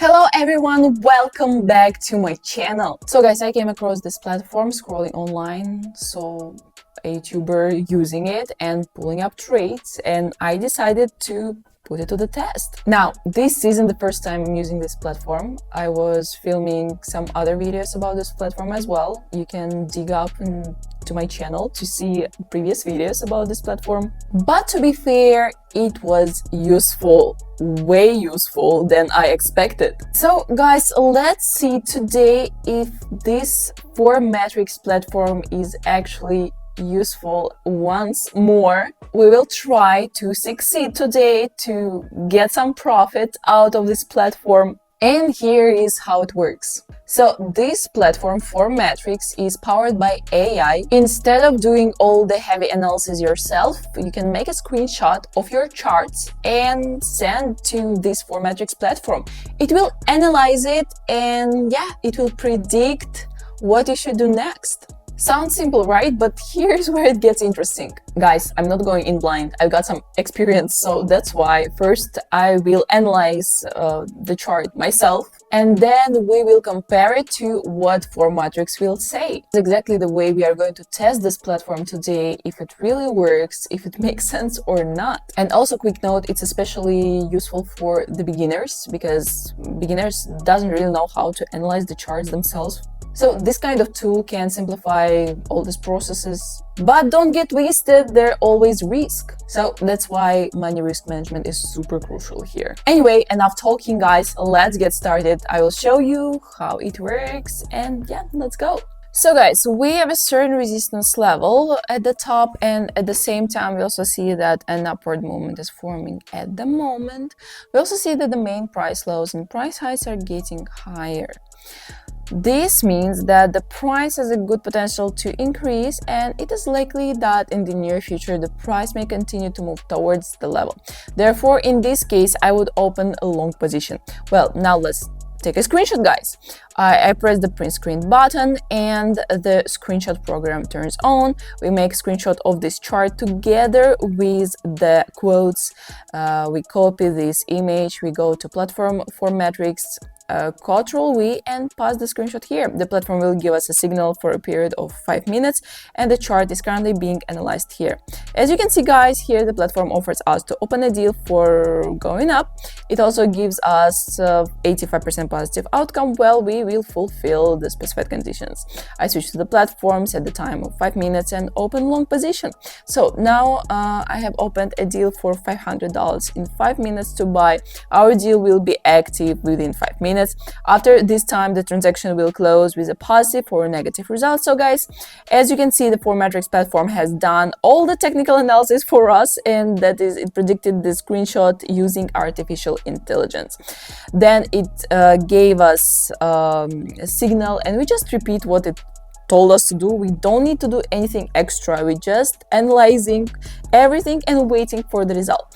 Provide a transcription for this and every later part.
Hello everyone, welcome back to my channel. So guys, I came across this platform scrolling online, so a YouTuber using it and pulling up trades, and I decided to put it to the test. Now, this isn't the first time I'm using this platform. I was filming some other videos about this platform as well. You can dig up to my channel to see previous videos about this platform. But to be fair, it was useful, way useful than I expected. So guys, let's see today if this Formatrix platform is actually useful. Once more, we will try to succeed today to get some profit out of this platform. And here is how it works. So this platform Formatrix is powered by AI. Instead of doing all the heavy analysis yourself, you can make a screenshot of your charts and send to this Formatrix platform. It will analyze it and it will predict what you should do next. Sounds simple, right? But here's where it gets interesting. Guys, I'm not going in blind. I've got some experience, so that's why first I will analyze the chart myself, and then we will compare it to what Formatrix will say. It's exactly the way we are going to test this platform today, if it really works, if it makes sense or not. And also, quick note, it's especially useful for the beginners, because beginners doesn't really know how to analyze the charts themselves. So this kind of tool can simplify all these processes, but don't get wasted, there's always risk. So that's why money risk management is super crucial here. Anyway, enough talking guys, let's get started. I will show you how it works and let's go. So guys, we have a certain resistance level at the top, and at the same time we also see that an upward movement is forming at the moment. We also see that the main price lows and price highs are getting higher. This means that the price has a good potential to increase, and it is likely that in the near future the price may continue to move towards the level. Therefore, in this case, I would open a long position. Well, now let's take a screenshot, guys. I press the print screen button and the screenshot program turns on. We make a screenshot of this chart together with the quotes. We copy this image, we go to platform Formatrix, Ctrl-V and pass the screenshot here. The platform will give us a signal for a period of 5 minutes, and the chart is currently being analyzed here. As you can see guys, here the platform offers us to open a deal for going up. It also gives us 85% positive outcome while we will fulfill the specified conditions. I switch to the platforms at the time of 5 minutes and open long position. So now I have opened a deal for $500 in 5 minutes to buy. Our deal will be active within 5 minutes. After this time, the transaction will close with a positive or negative result. So guys, as you can see, the Formatrix platform has done all the technical analysis for us, and that is, it predicted the screenshot using artificial intelligence. Then it gave us a signal, and we just repeat what it told us to do. We don't need to do anything extra. We're just analyzing everything and waiting for the result.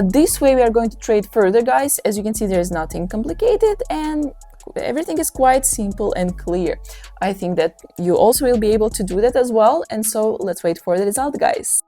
This way we are going to trade further, guys. As you can see, there is nothing complicated and everything is quite simple and clear. I think that you also will be able to do that as well, and so let's wait for the result, guys.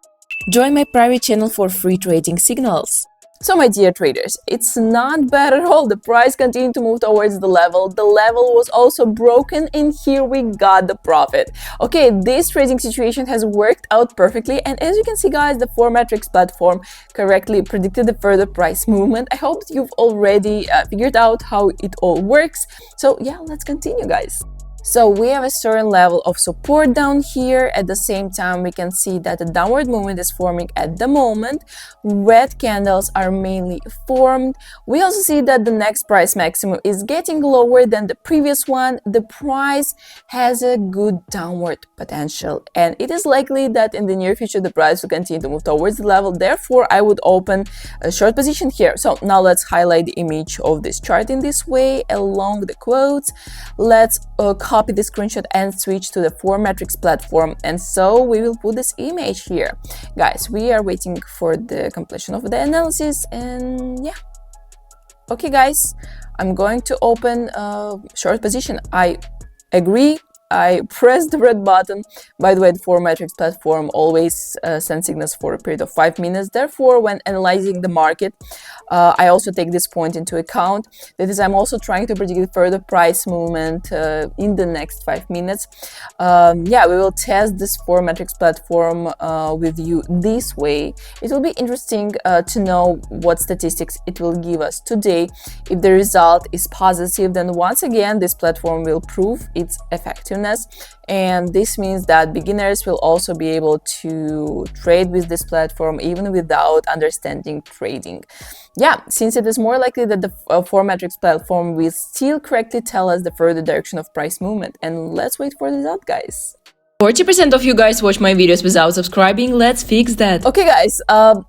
Join my private channel for free trading signals. So my dear traders, it's not bad at all. The price continued to move towards the level. The level was also broken, and here we got the profit. Okay, this trading situation has worked out perfectly, and as you can see guys, the Formatrix platform correctly predicted the further price movement. I hope you've already figured out how it all works. So let's continue, guys. So we have a certain level of support down here. At the same time, we can see that the downward movement is forming at the moment. Red candles are mainly formed. We also see that the next price maximum is getting lower than the previous one. The price has a good downward potential, and it is likely that in the near future the price will continue to move towards the level. Therefore, I would open a short position here. So now let's highlight the image of this chart in this way along the quotes. Let's copy the screenshot and switch to the Formatrix platform, and so we will put this image here. Guys, we are waiting for the completion of the analysis, and okay guys, I'm going to open a short position. I agree I press the red button. By the way, the Formatrix platform always sends signals for a period of 5 minutes. Therefore, when analyzing the market, I also take this point into account. That is, I'm also trying to predict further price movement in the next 5 minutes. Yeah, we will test this Formatrix platform with you this way. It will be interesting to know what statistics it will give us today. If the result is positive, then once again this platform will prove its effectiveness, and this means that beginners will also be able to trade with this platform even without understanding trading. Yeah, since it is more likely that the Formatrix platform will still correctly tell us the further direction of price movement. And let's wait for the result, guys. 40% of you guys watch my videos without subscribing. Let's fix that. Okay, guys,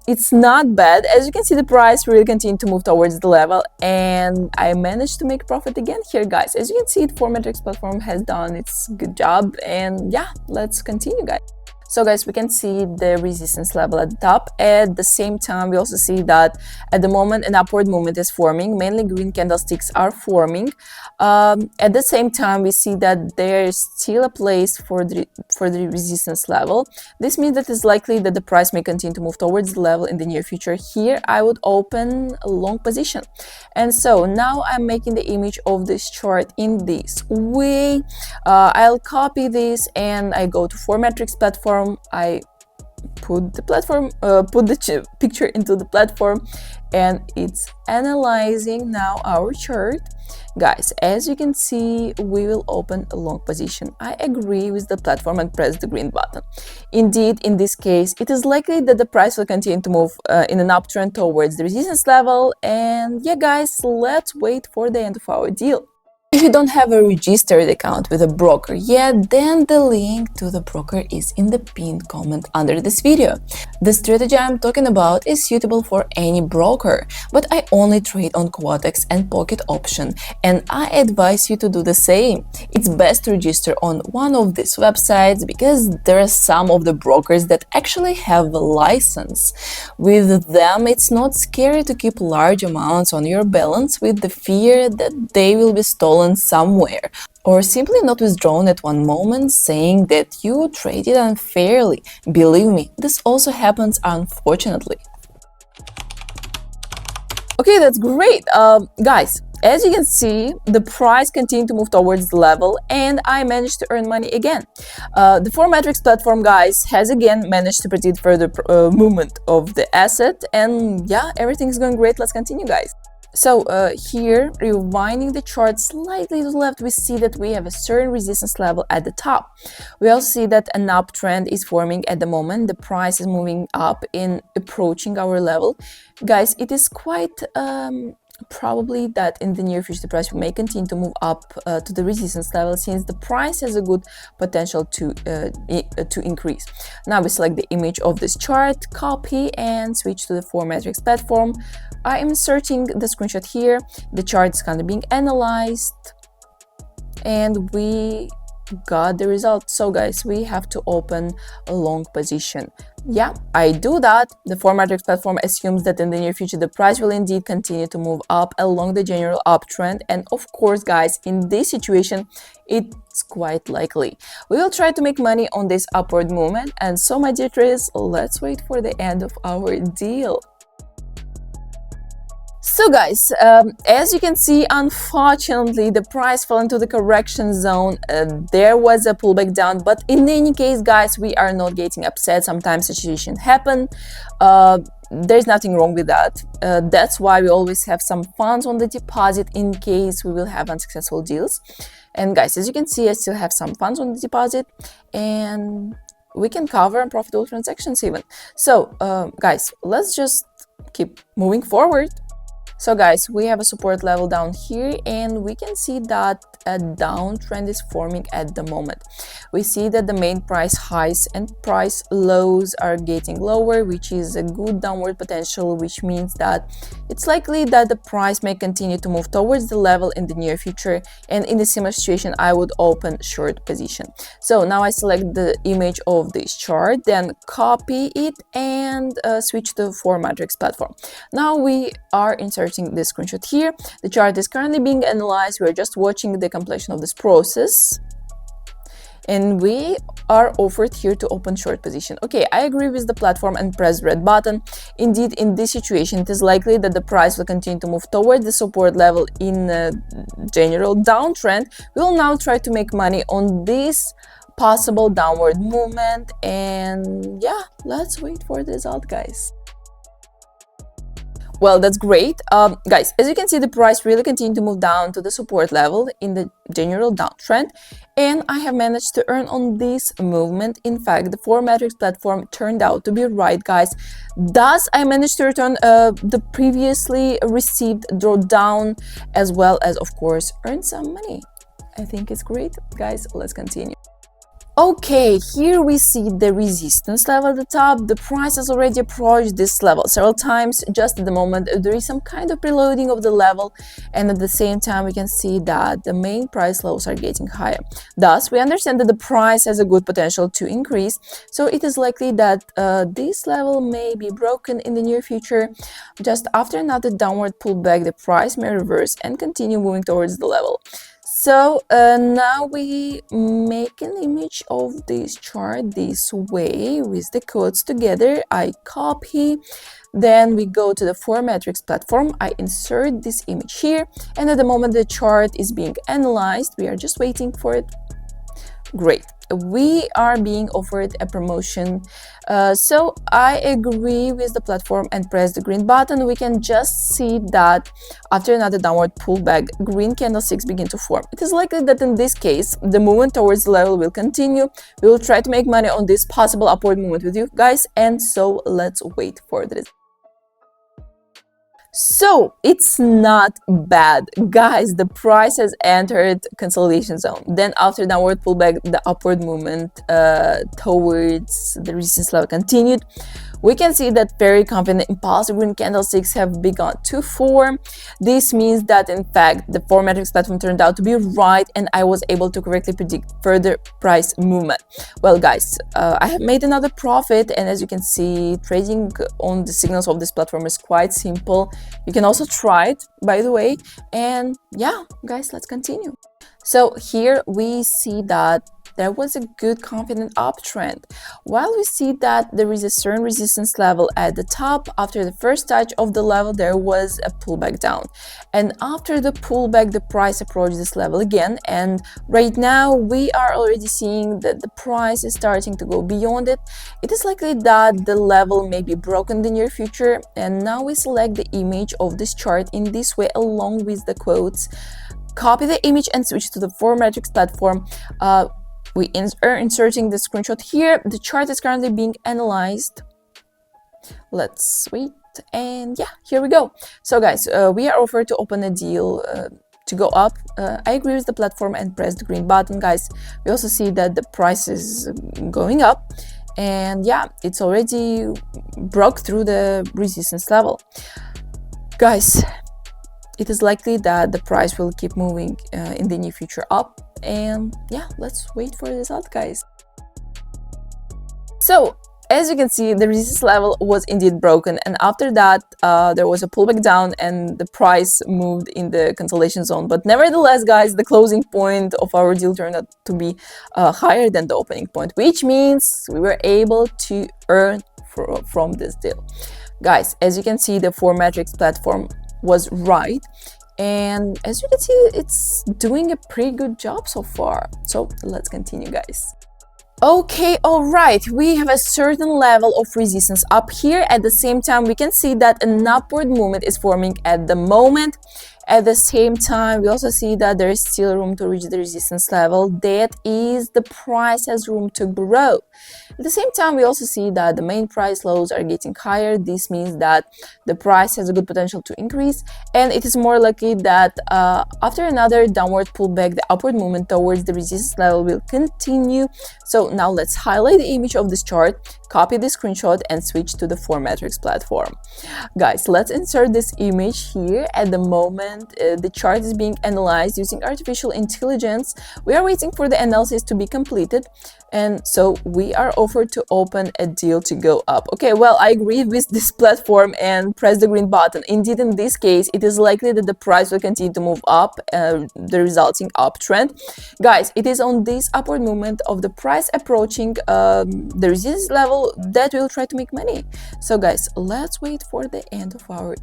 it's not bad. As you can see, the price really continued to move towards the level, and I managed to make profit again here, guys. As you can see, the Formatrix platform has done its good job, and yeah, let's continue, guys. So guys, we can see the resistance level at the top. At the same time, we also see that at the moment an upward movement is forming. Mainly green candlesticks are forming. At the same time, we see that there is still a place for the resistance level. This means that it's likely that the price may continue to move towards the level in the near future. Here, I would open a long position. And so now I'm making the image of this chart in this way. I'll copy this and I go to Formatrix platform. I put the picture into the platform, and it's analyzing now our chart. Guys, as you can see, we will open a long position. I agree with the platform and press the green button. Indeed, in this case, it is likely that the price will continue to move in an uptrend towards the resistance level. And yeah, guys, let's wait for the end of our deal. If you don't have a registered account with a broker yet, then the link to the broker is in the pinned comment under this video. The strategy I'm talking about is suitable for any broker, but I only trade on Quotex and Pocket Option, and I advise you to do the same. It's best to register on one of these websites because there are some of the brokers that actually have a license. With them, it's not scary to keep large amounts on your balance with the fear that they will be stolen somewhere, or simply not withdrawn at one moment, saying that you traded unfairly. Believe me, this also happens, unfortunately. Okay, that's great. Guys, as you can see, the price continued to move towards the level, and I managed to earn money again. The Formatrix platform, guys, has again managed to predict further movement of the asset, and yeah, everything's going great. Let's continue, guys. So here, rewinding the chart slightly to the left, we see that we have a certain resistance level at the top. We also see that an uptrend is forming at the moment. The price is moving up in approaching our level. Guys, it is quite probably that in the near future the price may continue to move up to the resistance level, since the price has a good potential to increase. Now we select the image of this chart, copy, and switch to the Formatrix platform. I am inserting the screenshot here. The chart is kind of being analyzed, and we got the result. So guys, we have to open a long position. Yeah, I do that. The Formatrix platform assumes that in the near future the price will indeed continue to move up along the general uptrend, and of course, guys, in this situation it's quite likely we will try to make money on this upward movement. And so, my dear traders, let's wait for the end of our deal. So guys, as you can see, unfortunately the price fell into the correction zone. There was a pullback down, but in any case, guys, we are not getting upset. Sometimes situations happen. There's nothing wrong with that. That's why we always have some funds on the deposit in case we will have unsuccessful deals. And guys, as you can see, I still have some funds on the deposit, and we can cover unprofitable transactions even. So guys, let's just keep moving forward. So guys, we have a support level down here, and we can see that a downtrend is forming at the moment. We see that the main price highs and price lows are getting lower, which is a good downward potential, which means that it's likely that the price may continue to move towards the level in the near future. And in a similar situation, I would open short position. So now I select the image of this chart, then copy it and switch to Formatrix platform. Now we are inserting this screenshot here. The chart is currently being analyzed. We're just watching the completion of this process. and we are offered here to open short position. Okay, I agree with the platform and press red button. Indeed, in this situation, it is likely that the price will continue to move toward the support level in a general downtrend. We will now try to make money on this possible downward movement, and yeah, let's wait for the result, guys. Well, that's great. Guys, as you can see, the price really continued to move down to the support level in the general downtrend, and I have managed to earn on this movement. In fact, the Fomatrix platform turned out to be right, guys. Thus, I managed to return the previously received drawdown, as well as, of course, earn some money. I think it's great. Guys, let's continue. Okay, here we see the resistance level at the top. The price has already approached this level several times. Just at the moment, there is some kind of preloading of the level, and at the same time, we can see that the main price lows are getting higher. Thus, we understand that the price has a good potential to increase, so it is likely that this level may be broken in the near future. Just after another downward pullback, the price may reverse and continue moving towards the level. So now we make an image of this chart this way with the codes together. I copy, then we go to the Fomatrix platform. I insert this image here, and at the moment the chart is being analyzed. We are just waiting for it. Great. We are being offered a promotion, so I agree with the platform and press the green button. We can just see that after another downward pullback, green candlesticks begin to form. It is likely that in this case, the movement towards the level will continue. We will try to make money on this possible upward movement with you guys, and so let's wait for this. So it's not bad, guys. The price has entered consolidation zone. Then after downward pullback, the upward movement towards the resistance level continued. We can see that very confident impulsive green candlesticks have begun to form. This means that in fact the Fomatrix platform turned out to be right, and I was able to correctly predict further price movement. Well, guys, I have made another profit, and as you can see, trading on the signals of this platform is quite simple. You can also try it, by the way. And yeah, guys, let's continue. So here we see that there was a good confident uptrend. While we see that there is a certain resistance level at the top, after the first touch of the level, there was a pullback down. And after the pullback, the price approached this level again. And right now, we are already seeing that the price is starting to go beyond it. It is likely that the level may be broken in the near future. And now we select the image of this chart in this way, along with the quotes. Copy the image and switch to the Fomatrix platform. We are inserting the screenshot here. The chart is currently being analyzed. Let's wait, and yeah, here we go. So guys, we are offered to open a deal to go up. I agree with the platform and press the green button, guys. We also see that the price is going up, and yeah, it's already broke through the resistance level. Guys, it is likely that the price will keep moving in the near future up, and yeah, let's wait for the result, guys. So as you can see, the resistance level was indeed broken, and after that there was a pullback down and the price moved in the consolidation zone. But nevertheless, guys, the closing point of our deal turned out to be higher than the opening point, which means we were able to earn from this deal. Guys, as you can see, the Fomatrix platform was right, and as you can see, it's doing a pretty good job so far. So let's continue, guys. Okay, all right, we have a certain level of resistance up here. At the same time, we can see that an upward movement is forming at the moment. At the same time, we also see that there is still room to reach the resistance level. That is, the price has room to grow. At the same time, we also see that the main price lows are getting higher. This means that the price has a good potential to increase, and it is more likely that after another downward pullback, the upward movement towards the resistance level will continue. So now let's highlight the image of this chart, copy the screenshot, and switch to the Fomatrix platform. Guys, let's insert this image here. At the moment, the chart is being analyzed using artificial intelligence. We are waiting for the analysis to be completed, and so we are offered to open a deal to go up. Okay, well, I agree with this platform and press the green button. Indeed, in this case, it is likely that the price will continue to move up, the resulting uptrend. Guys, it is on this upward movement of the price approaching the resistance level that we'll try to make money. So guys, let's wait for the end of our...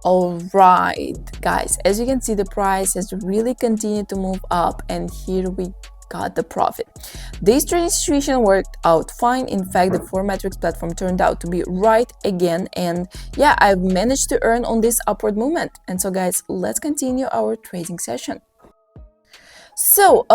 Alright guys, as you can see, the price has really continued to move up, and here we got the profit. This trading situation worked out fine. In fact, the Formatrix platform turned out to be right again, and yeah, I've managed to earn on this upward movement. And so guys, let's continue our trading session. So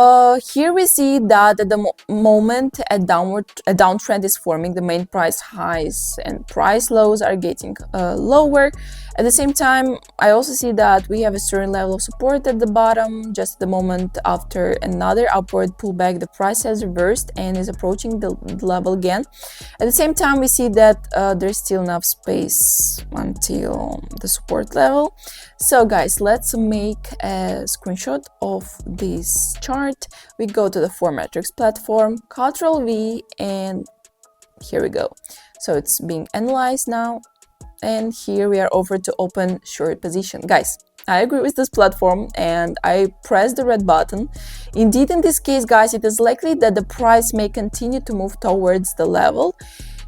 here we see that at the moment a downtrend is forming. The main price highs and price lows are getting lower. At the same time, I also see that we have a certain level of support at the bottom. Just at the moment after another upward pullback, the price has reversed and is approaching the level again. At the same time, we see that there's still enough space until the support level. So guys, let's make a screenshot of this chart. We go to the Formatrix platform, Ctrl+V, and here we go. So it's being analyzed now, and here we are offered to open short position. Guys, I agree with this platform and I press the red button. Indeed, in this case, guys, it is likely that the price may continue to move towards the level.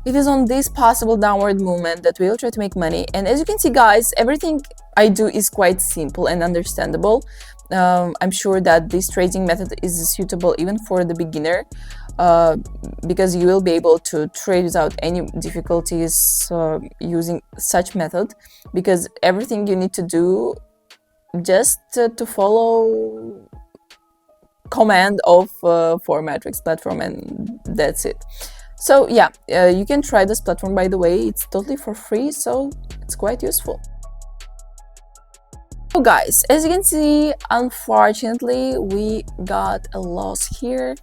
It is on this possible downward movement that we'll try to make money. And as you can see, guys, everything I do is quite simple and understandable. I'm sure that this trading method is suitable even for the beginner, because you will be able to trade without any difficulties using such method, because everything you need to do just to follow command of Formatrix platform, and that's it. So yeah, you can try this platform, by the way. It's totally for free, so it's quite useful. So guys, as you can see, unfortunately we got a loss here.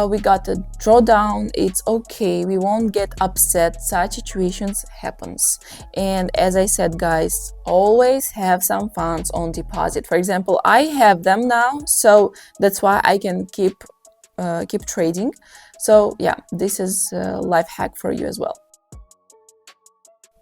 We got a drawdown. It's okay, we won't get upset. Such situations happens. And as I said, guys, always have some funds on deposit. For example, I have them now, so that's why I can keep trading. So yeah, this is a life hack for you as well.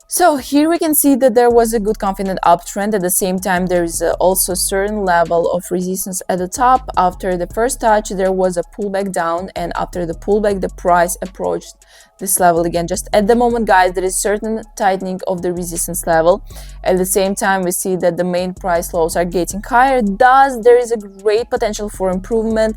So here we can see that there was a good confident uptrend. At the same time, there is also a certain level of resistance at the top. After the first touch, there was a pullback down, and after the pullback, the price approached this level again. Just at the moment, guys, there is certain tightening of the resistance level. At the same time, we see that the main price lows are getting higher. Thus, there is a great potential for improvement,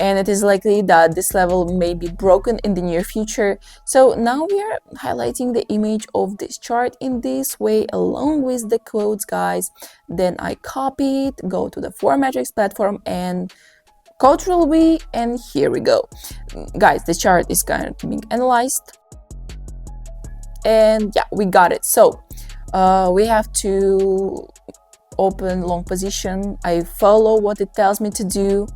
and it is likely that this level may be broken in the near future. So now we are highlighting the image of this chart in this way along with the quotes, guys. Then I copy it, go to the Formatrix platform and Ctrl+V, and here we go. Guys, the chart is kind of being analyzed, and yeah, we got it. So we have to open long position. I follow what it tells me to do.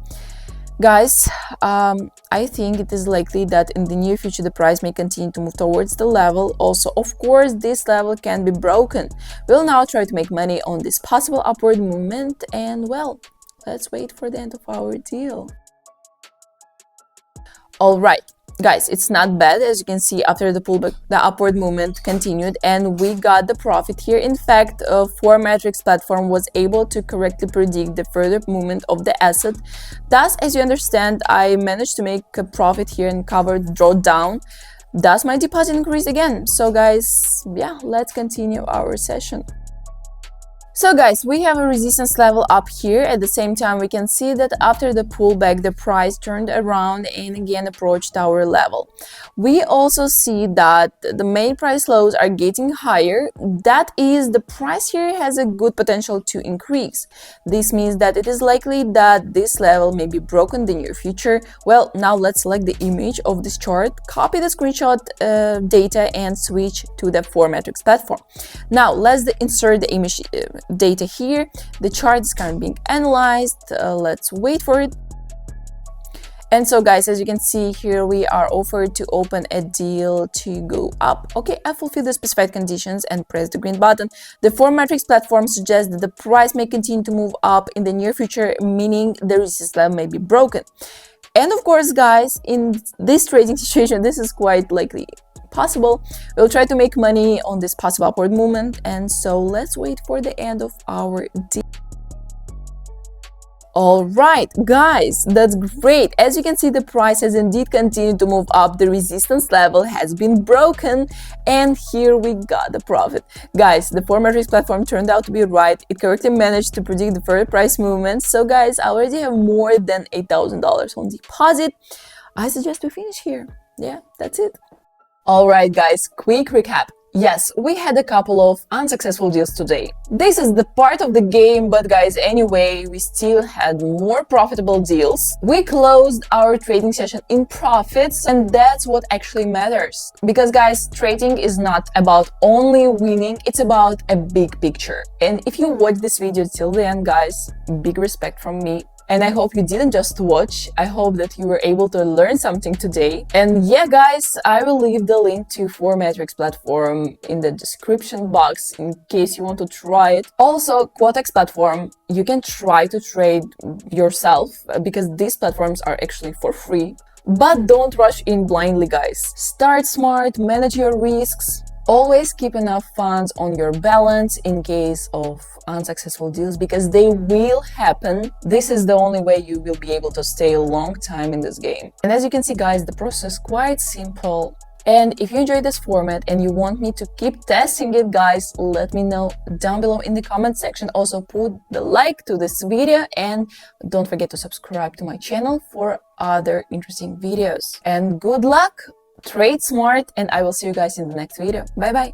Guys, I think it is likely that in the near future the price may continue to move towards the level. Also, of course, this level can be broken. We'll now try to make money on this possible upward movement, and well, let's wait for the end of our deal. All right, guys, it's not bad. As you can see, after the pullback, the upward movement continued and we got the profit here. In fact, Formatrix platform was able to correctly predict the further movement of the asset. Thus, as you understand, I managed to make a profit here and cover the drawdown. Thus, my deposit increased again. So guys, yeah, let's continue our session. So guys, we have a resistance level up here. At the same time, we can see that after the pullback, the price turned around and again approached our level. We also see that the main price lows are getting higher. That is, the price here has a good potential to increase. This means that it is likely that this level may be broken in the near future. Well, now let's select the image of this chart, copy the screenshot data and switch to the Formatrix platform. Now let's insert the image data here. The chart is currently being analyzed. Let's wait for it. And so guys, as you can see here, we are offered to open a deal to go up. Okay, I fulfill the specified conditions and press the green button. The Formatrix platform suggests that the price may continue to move up in the near future, meaning the resistance level may be broken. And of course, guys, in this trading situation, this is quite likely possible. We'll try to make money on this possible upward movement, and so let's wait for the end of our deal. All right, guys, that's great. As you can see, the price has indeed continued to move up. The resistance level has been broken, and here we got the profit. Guys, the Formatrix platform turned out to be right. It correctly managed to predict the further price movements. So guys, I already have more than $8,000 on deposit. I suggest we finish here. Yeah, that's it. All right, guys, quick recap. Yes, we had a couple of unsuccessful deals today. This is the part of the game, but guys, anyway, we still had more profitable deals. We closed our trading session in profits, and that's what actually matters. Because guys, trading is not about only winning, it's about a big picture. And if you watch this video till the end, guys, big respect from me. And I hope you didn't just watch. I hope that you were able to learn something today. And yeah, guys, I will leave the link to Formatrix platform in the description box in case you want to try it. Also, Quotex platform, you can try to trade yourself because these platforms are actually for free. But don't rush in blindly, guys. Start smart, manage your risks. Always keep enough funds on your balance in case of unsuccessful deals, because they will happen. This is the only way you will be able to stay a long time in this game. And as you can see, guys, the process is quite simple. And if you enjoyed this format and you want me to keep testing it, guys, let me know down below in the comment section. Also, put the like to this video and don't forget to subscribe to my channel for other interesting videos. And good luck! Trade smart, and I will see you guys in the next video. Bye bye.